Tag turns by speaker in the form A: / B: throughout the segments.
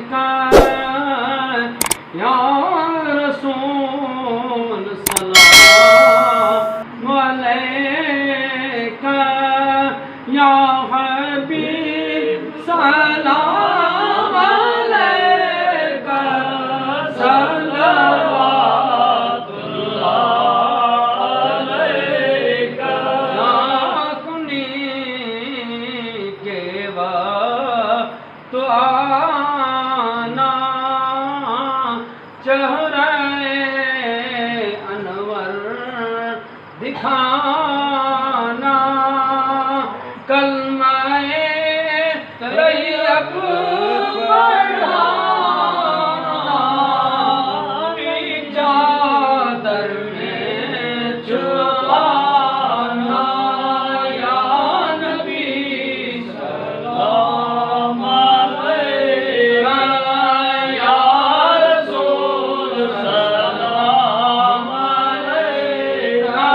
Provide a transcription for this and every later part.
A: अलैका या रसूल सलाम अलैका या हबीब सलाम अलैका सल्लल्लाहु अलैका या कुनी के तो आना चेहरे अनवर दिखाना कलमाए तैयब पढ़ाना चादर में छुपाना या नबी सलाम अलैका या रसूल सलाम अलैका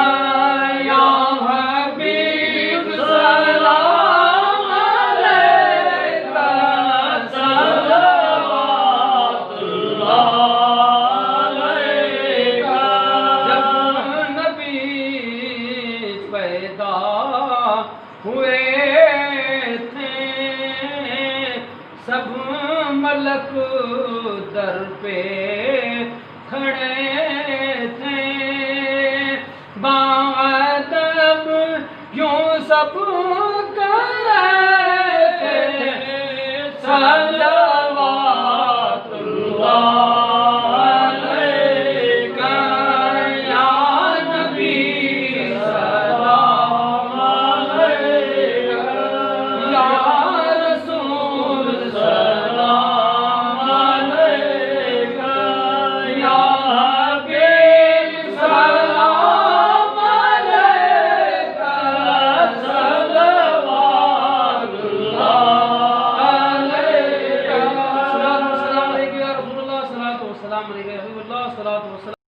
A: या हबीब सलाम अलैका सल्लल्लाहु अलैका। जब नबी पैदा हुए थे सब मलक दर पे खड़े थे